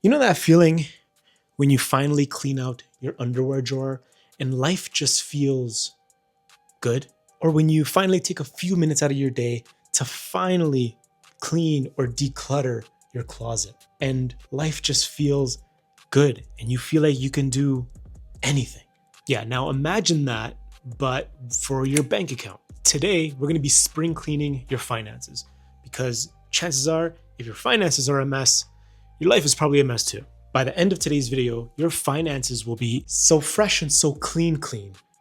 You know that feeling when you finally clean out your underwear drawer and life just feels good? Or when you finally take a few minutes out of your day to finally clean or declutter your closet and life just feels good and you feel like you can do anything. Yeah, now imagine that, but for your bank account. Today, we're gonna be spring cleaning your finances because chances are, if your finances are a mess, your life is probably a mess too. By the end of today's video, your finances will be so fresh and so clean.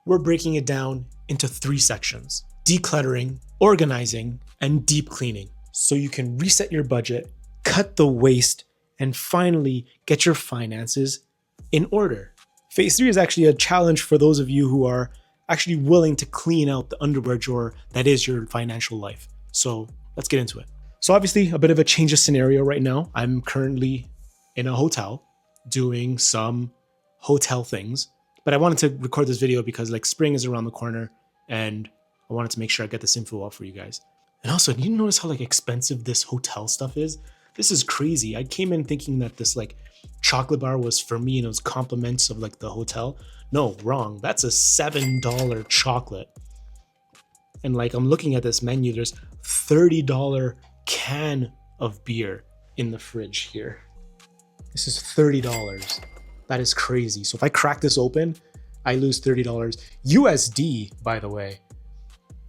We're breaking it down into 3 sections: decluttering, organizing, and deep cleaning. So you can reset your budget, cut the waste, and finally get your finances in order. Phase 3 is actually a challenge for those of you who are actually willing to clean out the underwear drawer that is your financial life. So let's get into it. So obviously a bit of a change of scenario right now. I'm currently in a hotel doing some hotel things, but I wanted to record this video because like spring is around the corner and I wanted to make sure I get this info out for you guys. And also, did you notice how like expensive this hotel stuff is? This is crazy. I came in thinking that this like chocolate bar was for me and it was compliments of like the hotel. No, wrong. That's a $7 chocolate. And like I'm looking at this menu, there's $30 can of beer in the fridge here. This is $30. That is crazy. So if I crack this open, I lose $30 USD, by the way.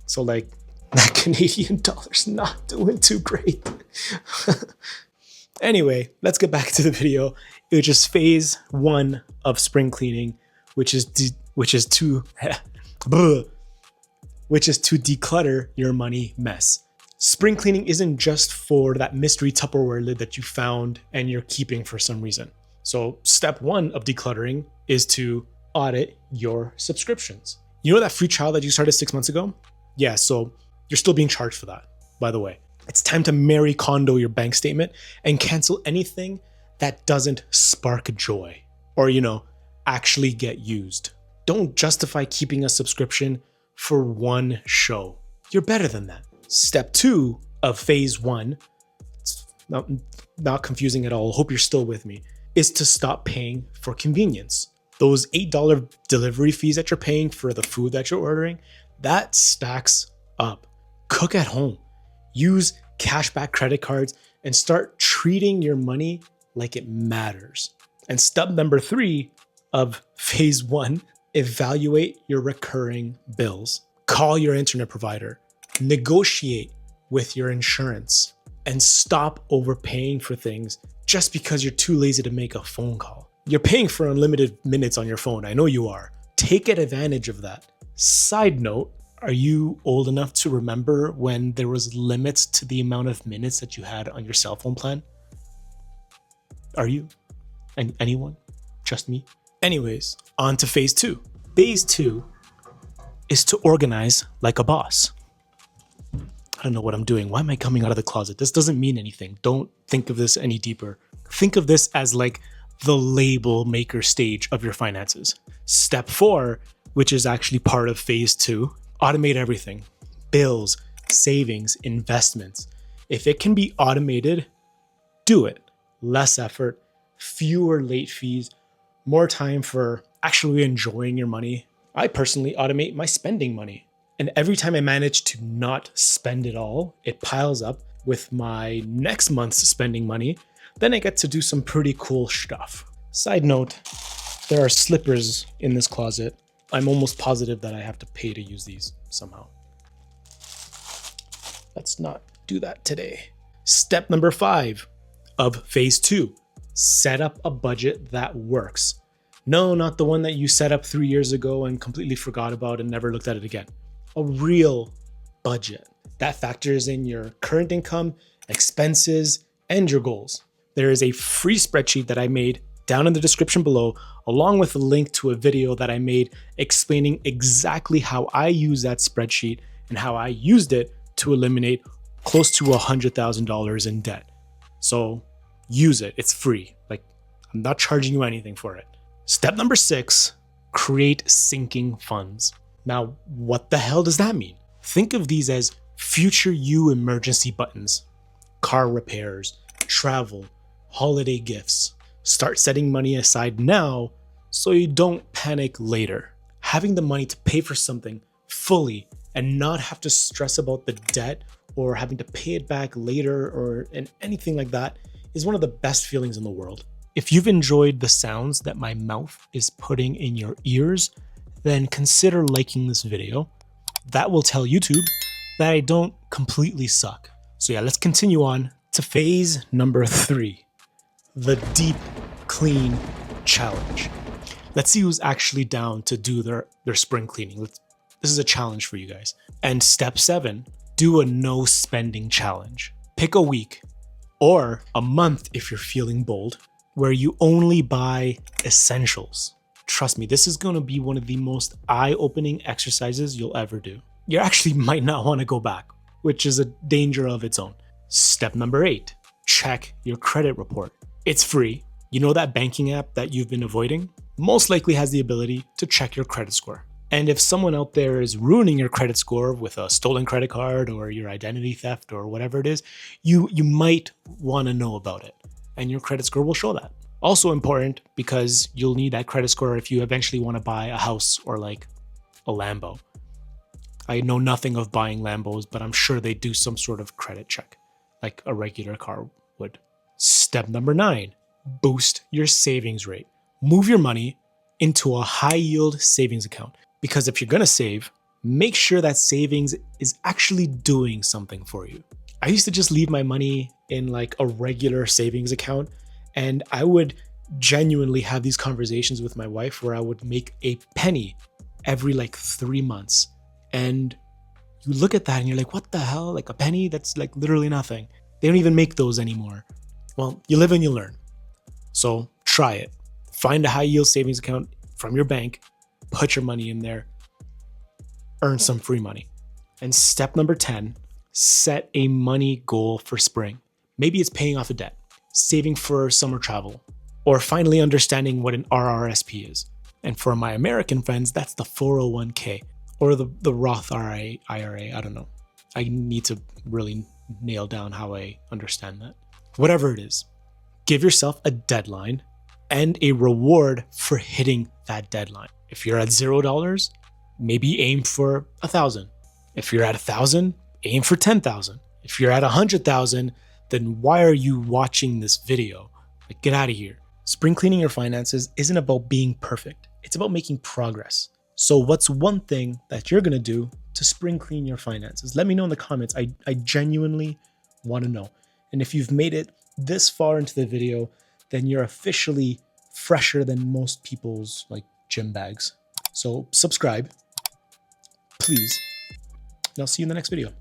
So like that Canadian dollar's not doing too great. Anyway, let's get back to the video, which is phase 1 of spring cleaning, which is to declutter your money mess. Spring cleaning isn't just for that mystery Tupperware lid that you found and you're keeping for some reason. So step 1 of decluttering is to audit your subscriptions. You know that free trial that you started 6 months ago? Yeah, so you're still being charged for that, by the way. It's time to Marie Kondo your bank statement and cancel anything that doesn't spark joy or, actually get used. Don't justify keeping a subscription for one show. You're better than that. Step 2 of phase 1, it's not confusing at all, hope you're still with me, is to stop paying for convenience. Those $8 delivery fees that you're paying for the food that you're ordering, that stacks up. Cook at home. Use cashback credit cards and start treating your money like it matters. And step number 3 of phase 1, evaluate your recurring bills. Call your internet provider, negotiate with your insurance, and stop overpaying for things just because you're too lazy to make a phone call. You're paying for unlimited minutes on your phone. I know you are. Take advantage of that. Side note, are you old enough to remember when there was limits to the amount of minutes that you had on your cell phone plan? Are you? And anyone? Just me? Anyways, on to phase 2. Phase 2 is to organize like a boss. I don't know what I'm doing. Why am I coming out of the closet? This doesn't mean anything. Don't think of this any deeper. Think of this as like the label maker stage of your finances. Step 4, which is actually part of phase 2, automate everything. Bills, savings, investments. If it can be automated, do it. Less effort, fewer late fees, more time for actually enjoying your money. I personally automate my spending money. And every time I manage to not spend it all, it piles up with my next month's spending money. Then I get to do some pretty cool stuff. Side note, there are slippers in this closet. I'm almost positive that I have to pay to use these somehow. Let's not do that today. Step number 5 of phase 2, set up a budget that works. No, not the one that you set up 3 years ago and completely forgot about and never looked at it again. A real budget that factors in your current income, expenses, and your goals. There is a free spreadsheet that I made down in the description below, along with a link to a video that I made explaining exactly how I use that spreadsheet and how I used it to eliminate close to $100,000 in debt. So use it, it's free. Like, I'm not charging you anything for it. Step number 6, create sinking funds. Now, what the hell does that mean? Think of these as future you emergency buttons, car repairs, travel, holiday gifts. Start setting money aside now so you don't panic later. Having the money to pay for something fully and not have to stress about the debt or having to pay it back later or anything like that is one of the best feelings in the world. If you've enjoyed the sounds that my mouth is putting in your ears, then consider liking this video. That will tell YouTube that I don't completely suck. So yeah, let's continue on to phase number 3, the deep clean challenge. Let's see who's actually down to do their spring cleaning. This is a challenge for you guys. And step 7, do a no spending challenge. Pick a week or a month if you're feeling bold, where you only buy essentials. Trust me, this is gonna be one of the most eye-opening exercises you'll ever do. You actually might not wanna go back, which is a danger of its own. Step number 8, check your credit report. It's free. You know that banking app that you've been avoiding? Most likely has the ability to check your credit score. And if someone out there is ruining your credit score with a stolen credit card or your identity theft or whatever it is, you might want to know about it, and your credit score will show that. Also important because you'll need that credit score if you eventually want to buy a house or like a Lambo. I know nothing of buying Lambos, but I'm sure they do some sort of credit check like a regular car would. Step number 9, boost your savings rate. Move your money into a high yield savings account. Because if you're gonna save, make sure that savings is actually doing something for you. I used to just leave my money in like a regular savings account, and I would genuinely have these conversations with my wife where I would make a penny every like 3 months. And you look at that and you're like, what the hell? Like a penny? That's like literally nothing. They don't even make those anymore. Well, you live and you learn. So try it. Find a high yield savings account from your bank, put your money in there, earn some free money. And step number 10, set a money goal for spring. Maybe it's paying off a debt, saving for summer travel, or finally understanding what an RRSP is. And for my American friends, that's the 401k or the Roth IRA. I don't know. I need to really nail down how I understand that. Whatever it is, give yourself a deadline and a reward for hitting that deadline. If you're at $0, maybe aim for 1,000. If you're at 1,000, aim for 10,000. If you're at 100,000, then why are you watching this video? Like, get out of here. Spring cleaning your finances isn't about being perfect. It's about making progress. So what's one thing that you're gonna do to spring clean your finances? Let me know in the comments. I genuinely wanna know. And if you've made it this far into the video, then you're officially fresher than most people's like gym bags. So subscribe, please, and I'll see you in the next video.